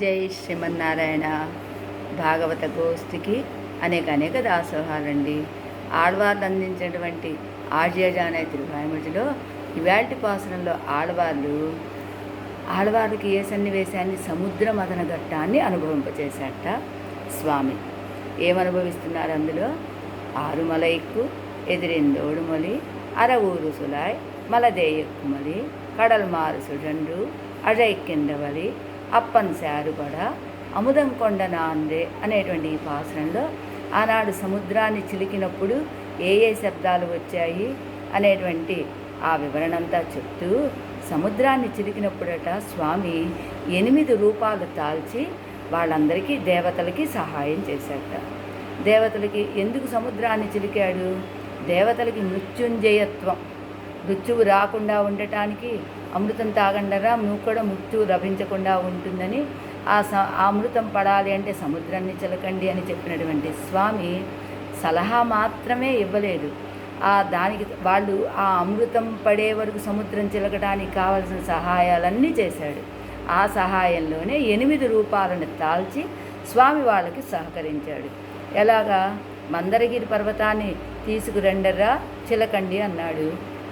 జై శ్రీమన్నారాయణ. భాగవత గోష్ఠికి అనేక దాసోహాలండి. ఆళ్వార్లు అందించినటువంటి ఆర్యజానయ తిరువాయిమడిలో ఇవాల్టి పాసనంలో ఆళ్వార్లకి ఏ సన్నివేశాన్ని సముద్ర మదన ఘట్టాన్ని అనుభవింపచేశాట స్వామి. ఏమనుభవిస్తున్నారు అందులో? ఆరుమలైక్కు ఎదిరిందోడుమొలి అర ఊరు సులాయ్ మలదేయక్కుమలి కడల్ మారు సుజండ్రు అజైక్కిండవలి అప్పన్ శారుపడ అముదం కొండ నాందే అనేటువంటి ఈ పాసనంలో ఆనాడు సముద్రాన్ని చిలికినప్పుడు ఏ శబ్దాలు వచ్చాయి అనేటువంటి ఆ వివరణంతా చెప్తూ, సముద్రాన్ని చిలికినప్పుడట స్వామి 8 రూపాలు తాల్చి వాళ్ళందరికీ దేవతలకి సహాయం చేశాట. దేవతలకి ఎందుకు సముద్రాన్ని చిలికాడు? దేవతలకి మృత్యుంజయత్వం, మృత్యువు రాకుండా ఉండటానికి అమృతం తాగండరా, నువ్వు కూడా మృత్యువు లభించకుండా ఉంటుందని, ఆ అమృతం పడాలి అంటే సముద్రాన్ని చిలకండి అని చెప్పినటువంటి స్వామి సలహా మాత్రమే ఇవ్వలేదు. దానికి వాళ్ళు ఆ అమృతం పడే వరకు సముద్రం చిలకడానికి కావలసిన సహాయాలన్నీ చేశాడు. ఆ సహాయంలోనే 8 రూపాలను తాల్చి స్వామి వాళ్ళకి సహకరించాడు. ఎలాగా? మందరగిరి పర్వతాన్ని తీసుకురండరా చిలకండి అన్నాడు.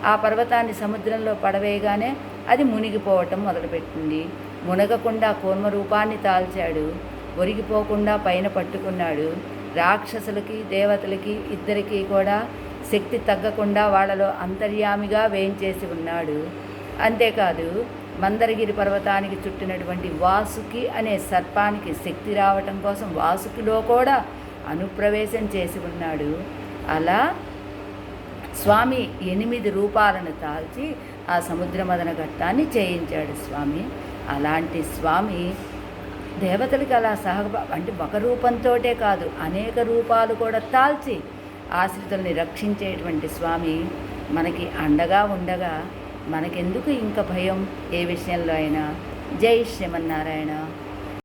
ఆ పర్వతాన్ని సముద్రంలో పడవేయగానే అది మునిగిపోవటం మొదలుపెట్టింది. మునగకుండా కూర్మ రూపాన్ని తాల్చాడు. ఒరిగిపోకుండా పైన పట్టుకున్నాడు. రాక్షసులకి దేవతలకి ఇద్దరికీ కూడా శక్తి తగ్గకుండా వాళ్ళలో అంతర్యామిగా వేయించేసి ఉన్నాడు. అంతేకాదు, మందరగిరి పర్వతానికి చుట్టినటువంటి వాసుకి అనే సర్పానికి శక్తి రావటం కోసం వాసుకిలో కూడా అనుప్రవేశం చేసి ఉన్నాడు. అలా స్వామి 8 రూపాలను తాల్చి ఆ సముద్ర మదన ఘట్టాన్ని చేయించాడు స్వామి. అలాంటి స్వామి దేవతలకి అలా అంటే ఒక రూపంతోటే కాదు, అనేక రూపాలు కూడా తాల్చి ఆశ్రితుల్ని రక్షించేటువంటి స్వామి మనకి అండగా ఉండగా మనకెందుకు ఇంకా భయం ఏ విషయంలో అయినా? జై శ్రీమన్నారాయణ.